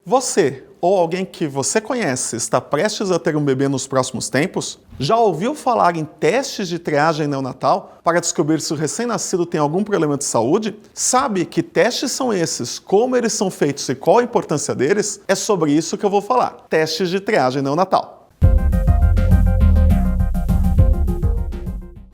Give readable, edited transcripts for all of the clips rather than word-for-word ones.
Você ou alguém que você conhece está prestes a ter um bebê nos próximos tempos? Já ouviu falar em testes de triagem neonatal para descobrir se o recém-nascido tem algum problema de saúde? Sabe que testes são esses, como eles são feitos e qual a importância deles? É sobre isso que eu vou falar. Testes de triagem neonatal.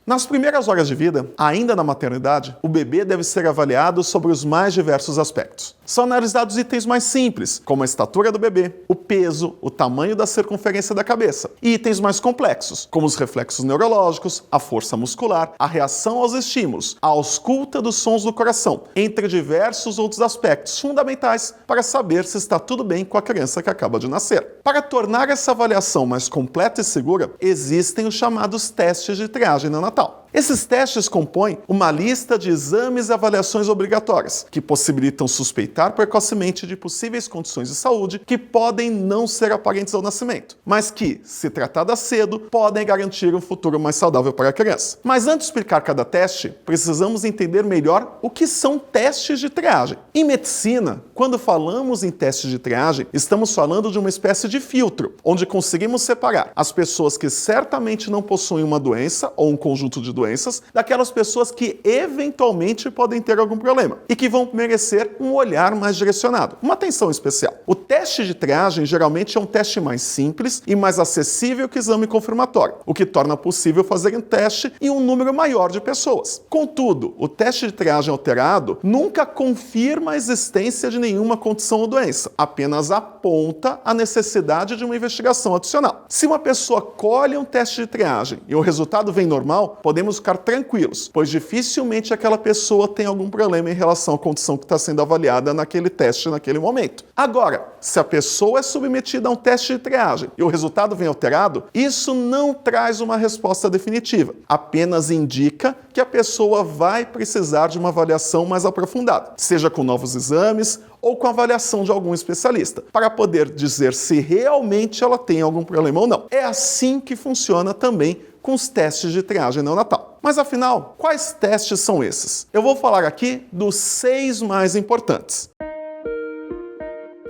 Nas primeiras horas de vida, ainda na maternidade, o bebê deve ser avaliado sobre os mais diversos aspectos. São analisados itens mais simples, como a estatura do bebê, o peso, o tamanho da circunferência da cabeça, e itens mais complexos, como os reflexos neurológicos, a força muscular, a reação aos estímulos, a ausculta dos sons do coração, entre diversos outros aspectos fundamentais para saber se está tudo bem com a criança que acaba de nascer. Para tornar essa avaliação mais completa e segura, existem os chamados testes de triagem neonatal. Esses testes compõem uma lista de exames e avaliações obrigatórias, que possibilitam suspeitar precocemente de possíveis condições de saúde que podem não ser aparentes ao nascimento, mas que, se tratadas cedo, podem garantir um futuro mais saudável para a criança. Mas antes de explicar cada teste, precisamos entender melhor o que são testes de triagem. Em medicina, quando falamos em testes de triagem, estamos falando de uma espécie de filtro, onde conseguimos separar as pessoas que certamente não possuem uma doença ou um conjunto de doenças daquelas pessoas que eventualmente podem ter algum problema e que vão merecer um olhar mais direcionado, uma atenção especial. O teste de triagem geralmente é um teste mais simples e mais acessível que o exame confirmatório, o que torna possível fazer um teste em um número maior de pessoas. Contudo, o teste de triagem alterado nunca confirma a existência de nenhuma condição ou doença, apenas aponta a necessidade de uma investigação adicional. Se uma pessoa colhe um teste de triagem e o resultado vem normal, podemos ficar tranquilos, pois dificilmente aquela pessoa tem algum problema em relação à condição que está sendo avaliada naquele teste naquele momento. Agora, se a pessoa é submetida a um teste de triagem e o resultado vem alterado, isso não traz uma resposta definitiva, apenas indica que a pessoa vai precisar de uma avaliação mais aprofundada, seja com novos exames ou com a avaliação de algum especialista, para poder dizer se realmente ela tem algum problema ou não. É assim que funciona também com os testes de triagem neonatal. Mas afinal, quais testes são esses? Eu vou falar aqui dos 6 mais importantes.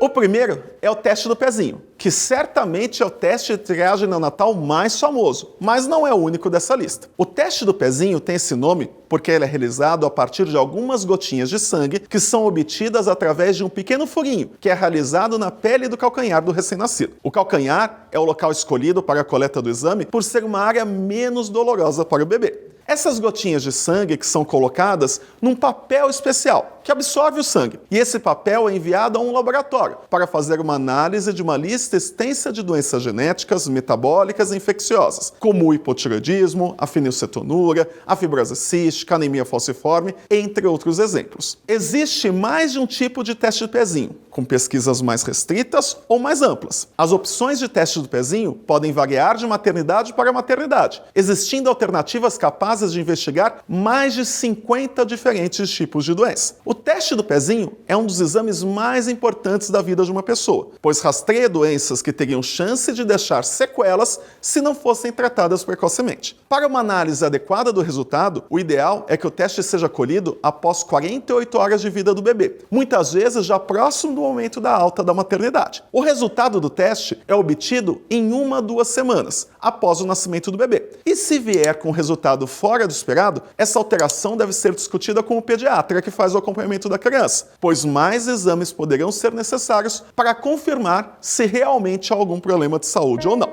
O primeiro é o teste do pezinho, que certamente é o teste de triagem neonatal mais famoso, mas não é o único dessa lista. O teste do pezinho tem esse nome porque ele é realizado a partir de algumas gotinhas de sangue que são obtidas através de um pequeno furinho, que é realizado na pele do calcanhar do recém-nascido. O calcanhar é o local escolhido para a coleta do exame por ser uma área menos dolorosa para o bebê. Essas gotinhas de sangue que são colocadas num papel especial, que absorve o sangue. E esse papel é enviado a um laboratório para fazer uma análise de uma lista extensa de doenças genéticas, metabólicas e infecciosas, como o hipotireoidismo, a fenilcetonúria, a fibrose cística, a anemia falciforme, entre outros exemplos. Existe mais de um tipo de teste de pezinho, com pesquisas mais restritas ou mais amplas. As opções de teste do pezinho podem variar de maternidade para maternidade, existindo alternativas capazes de investigar mais de 50 diferentes tipos de doença. O teste do pezinho é um dos exames mais importantes da vida de uma pessoa, pois rastreia doenças que teriam chance de deixar sequelas se não fossem tratadas precocemente. Para uma análise adequada do resultado, o ideal é que o teste seja colhido após 48 horas de vida do bebê, muitas vezes já próximo do momento da alta da maternidade. O resultado do teste é obtido em 1 a 2 semanas após o nascimento do bebê. E se vier com o resultado fora do esperado, essa alteração deve ser discutida com o pediatra que faz o acompanhamento da criança, pois mais exames poderão ser necessários para confirmar se realmente há algum problema de saúde ou não.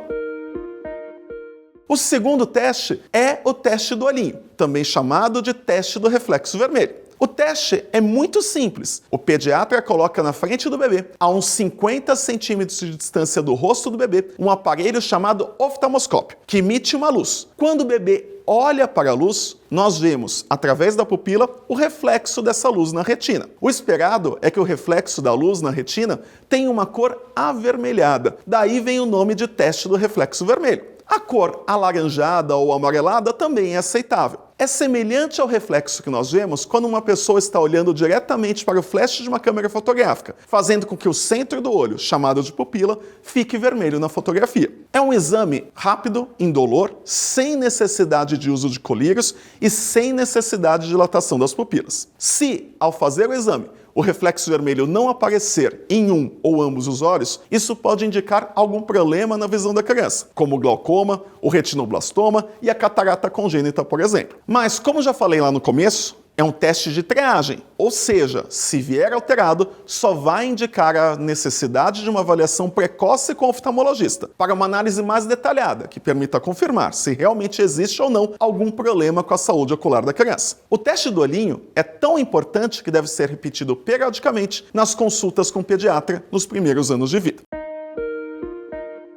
O segundo teste é o teste do olhinho, também chamado de teste do reflexo vermelho. O teste é muito simples. O pediatra coloca na frente do bebê, a uns 50 centímetros de distância do rosto do bebê, um aparelho chamado oftalmoscópio, que emite uma luz. Quando o bebê olha para a luz, nós vemos, através da pupila, o reflexo dessa luz na retina. O esperado é que o reflexo da luz na retina tenha uma cor avermelhada. Daí vem o nome de teste do reflexo vermelho. A cor alaranjada ou amarelada também é aceitável. É semelhante ao reflexo que nós vemos quando uma pessoa está olhando diretamente para o flash de uma câmera fotográfica, fazendo com que o centro do olho, chamado de pupila, fique vermelho na fotografia. É um exame rápido, indolor, sem necessidade de uso de colírios e sem necessidade de dilatação das pupilas. Se, ao fazer o exame, o reflexo vermelho não aparecer em um ou ambos os olhos, isso pode indicar algum problema na visão da criança, como o glaucoma, o retinoblastoma e a catarata congênita, por exemplo. Mas, como já falei lá no começo, é um teste de triagem, ou seja, se vier alterado, só vai indicar a necessidade de uma avaliação precoce com o oftalmologista, para uma análise mais detalhada, que permita confirmar se realmente existe ou não algum problema com a saúde ocular da criança. O teste do olhinho é tão importante que deve ser repetido periodicamente nas consultas com o pediatra nos primeiros anos de vida.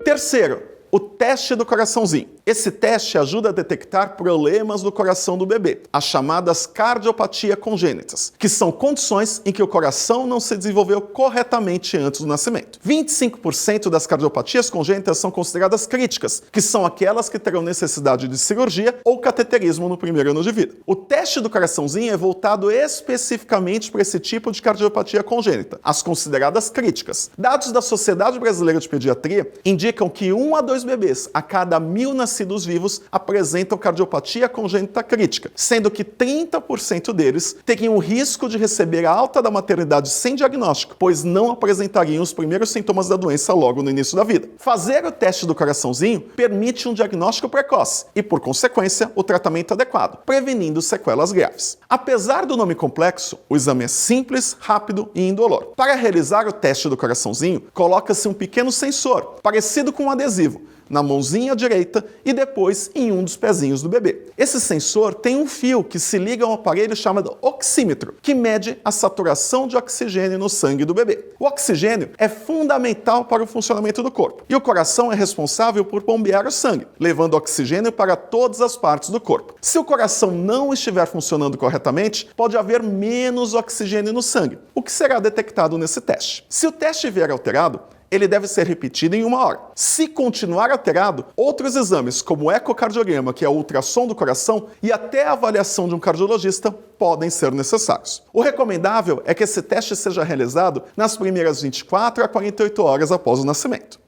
Terceiro, o teste do coraçãozinho. Esse teste ajuda a detectar problemas do coração do bebê, as chamadas cardiopatias congênitas, que são condições em que o coração não se desenvolveu corretamente antes do nascimento. 25% das cardiopatias congênitas são consideradas críticas, que são aquelas que terão necessidade de cirurgia ou cateterismo no primeiro ano de vida. O teste do coraçãozinho é voltado especificamente para esse tipo de cardiopatia congênita, as consideradas críticas. Dados da Sociedade Brasileira de Pediatria indicam que 1 a 2 bebês a cada 1.000 nascidos vivos apresentam cardiopatia congênita crítica, sendo que 30% deles teriam o risco de receber a alta da maternidade sem diagnóstico, pois não apresentariam os primeiros sintomas da doença logo no início da vida. Fazer o teste do coraçãozinho permite um diagnóstico precoce e, por consequência, o tratamento adequado, prevenindo sequelas graves. Apesar do nome complexo, o exame é simples, rápido e indolor. Para realizar o teste do coraçãozinho, coloca-se um pequeno sensor, parecido com um adesivo, na mãozinha direita e depois em um dos pezinhos do bebê. Esse sensor tem um fio que se liga a um aparelho chamado oxímetro, que mede a saturação de oxigênio no sangue do bebê. O oxigênio é fundamental para o funcionamento do corpo, e o coração é responsável por bombear o sangue, levando oxigênio para todas as partes do corpo. Se o coração não estiver funcionando corretamente, pode haver menos oxigênio no sangue, o que será detectado nesse teste. Se o teste vier alterado, ele deve ser repetido em 1 hora. Se continuar alterado, outros exames, como o ecocardiograma, que é o ultrassom do coração, e até a avaliação de um cardiologista, podem ser necessários. O recomendável é que esse teste seja realizado nas primeiras 24 a 48 horas após o nascimento.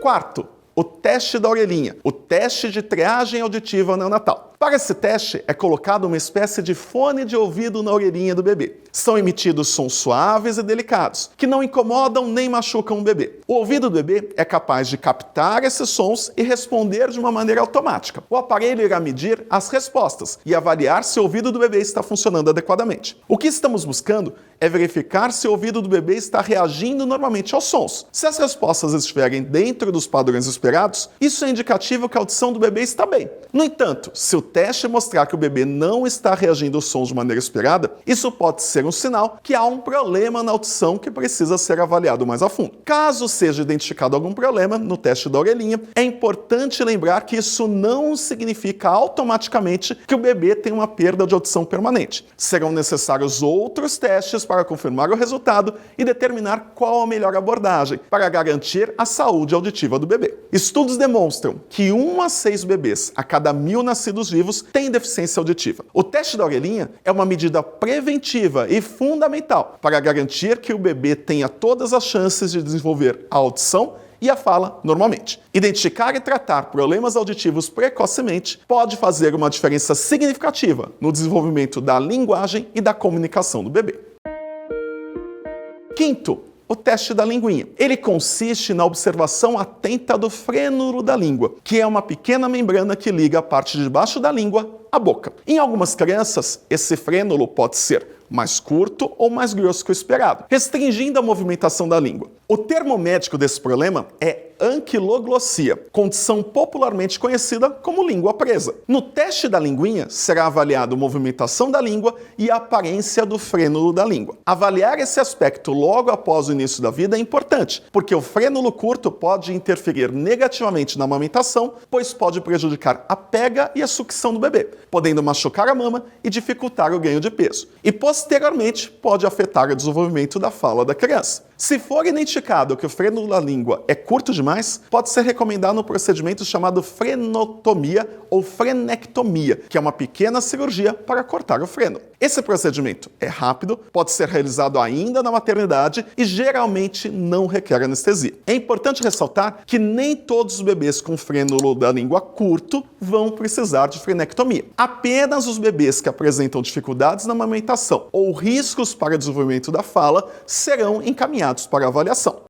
Quarto, o teste da orelhinha, o teste de triagem auditiva neonatal. Para esse teste, é colocado uma espécie de fone de ouvido na orelhinha do bebê. São emitidos sons suaves e delicados, que não incomodam nem machucam o bebê. O ouvido do bebê é capaz de captar esses sons e responder de uma maneira automática. O aparelho irá medir as respostas e avaliar se o ouvido do bebê está funcionando adequadamente. O que estamos buscando é verificar se o ouvido do bebê está reagindo normalmente aos sons. Se as respostas estiverem dentro dos padrões esperados, isso é indicativo que a audição do bebê está bem. No entanto, se o teste mostrar que o bebê não está reagindo aos sons de maneira esperada, isso pode ser um sinal que há um problema na audição que precisa ser avaliado mais a fundo. Caso seja identificado algum problema no teste da orelhinha, é importante lembrar que isso não significa automaticamente que o bebê tem uma perda de audição permanente. Serão necessários outros testes para confirmar o resultado e determinar qual a melhor abordagem para garantir a saúde auditiva do bebê. Estudos demonstram que 1 a 6 bebês a cada 1.000 nascidos vivos têm deficiência auditiva. O teste da orelhinha é uma medida preventiva e fundamental para garantir que o bebê tenha todas as chances de desenvolver a audição e a fala normalmente. Identificar e tratar problemas auditivos precocemente pode fazer uma diferença significativa no desenvolvimento da linguagem e da comunicação do bebê. Quinto, o teste da linguinha. Ele consiste na observação atenta do frênulo da língua, que é uma pequena membrana que liga a parte de baixo da língua à boca. Em algumas crianças, esse frênulo pode ser mais curto ou mais grosso que o esperado, restringindo a movimentação da língua. O termo médico desse problema é anquiloglossia, condição popularmente conhecida como língua presa. No teste da linguinha, será avaliado a movimentação da língua e a aparência do frênulo da língua. Avaliar esse aspecto logo após o início da vida é importante, porque o frênulo curto pode interferir negativamente na amamentação, pois pode prejudicar a pega e a sucção do bebê, podendo machucar a mama e dificultar o ganho de peso. E posteriormente pode afetar o desenvolvimento da fala da criança. Se for identificado que o freno da língua é curto demais, pode ser recomendado um procedimento chamado frenotomia ou frenectomia, que é uma pequena cirurgia para cortar o freno. Esse procedimento é rápido, pode ser realizado ainda na maternidade e geralmente não requer anestesia. É importante ressaltar que nem todos os bebês com freno da língua curto vão precisar de frenectomia. Apenas os bebês que apresentam dificuldades na amamentação ou riscos para o desenvolvimento da fala serão encaminhados para avaliação.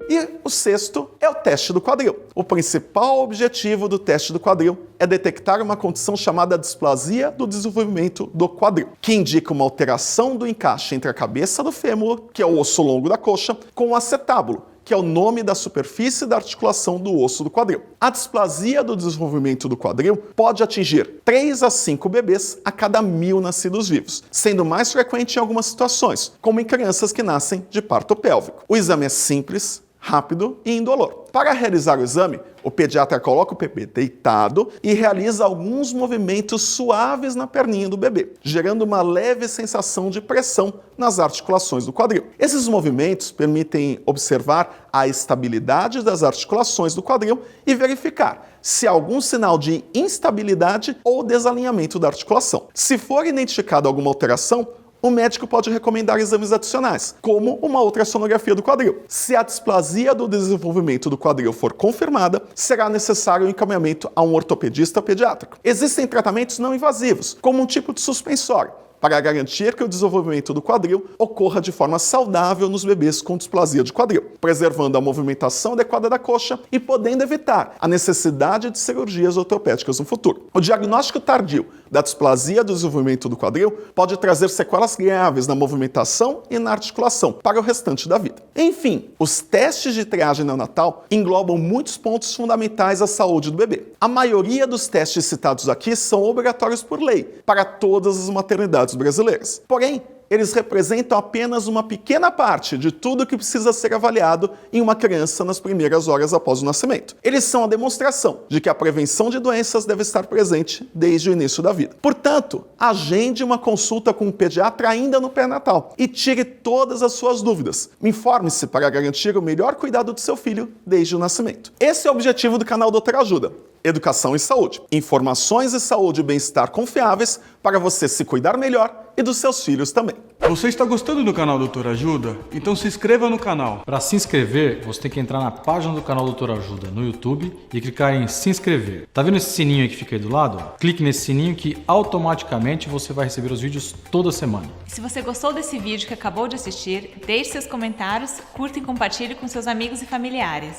E o sexto é o teste do quadril. O principal objetivo do teste do quadril é detectar uma condição chamada displasia do desenvolvimento do quadril, que indica uma alteração do encaixe entre a cabeça do fêmur, que é o osso longo da coxa, com o acetábulo, que é o nome da superfície da articulação do osso do quadril. A displasia do desenvolvimento do quadril pode atingir 3 a 5 bebês a cada 1000 nascidos vivos, sendo mais frequente em algumas situações, como em crianças que nascem de parto pélvico. O exame é simples, rápido e indolor. Para realizar o exame, o pediatra coloca o bebê deitado e realiza alguns movimentos suaves na perninha do bebê, gerando uma leve sensação de pressão nas articulações do quadril. Esses movimentos permitem observar a estabilidade das articulações do quadril e verificar se há algum sinal de instabilidade ou desalinhamento da articulação. Se for identificada alguma alteração, o médico pode recomendar exames adicionais, como uma ultrassonografia do quadril. Se a displasia do desenvolvimento do quadril for confirmada, será necessário o encaminhamento a um ortopedista pediátrico. Existem tratamentos não invasivos, como um tipo de suspensório, para garantir que o desenvolvimento do quadril ocorra de forma saudável nos bebês com displasia de quadril, preservando a movimentação adequada da coxa e podendo evitar a necessidade de cirurgias ortopédicas no futuro. O diagnóstico tardio da displasia do desenvolvimento do quadril pode trazer sequelas graves na movimentação e na articulação para o restante da vida. Enfim, os testes de triagem neonatal englobam muitos pontos fundamentais à saúde do bebê. A maioria dos testes citados aqui são obrigatórios por lei para todas as maternidades brasileiras. Porém, eles representam apenas uma pequena parte de tudo que precisa ser avaliado em uma criança nas primeiras horas após o nascimento. Eles são a demonstração de que a prevenção de doenças deve estar presente desde o início da vida. Portanto, agende uma consulta com um pediatra ainda no pré-natal e tire todas as suas dúvidas. Informe-se para garantir o melhor cuidado do seu filho desde o nascimento. Esse é o objetivo do canal Doutor Ajuda. Educação e saúde. Informações de saúde e bem-estar confiáveis para você se cuidar melhor e dos seus filhos também. Você está gostando do canal Doutor Ajuda? Então se inscreva no canal. Para se inscrever, você tem que entrar na página do canal Doutor Ajuda no YouTube e clicar em se inscrever. Tá vendo esse sininho aí que fica aí do lado? Clique nesse sininho que automaticamente você vai receber os vídeos toda semana. Se você gostou desse vídeo que acabou de assistir, deixe seus comentários, curta e compartilhe com seus amigos e familiares.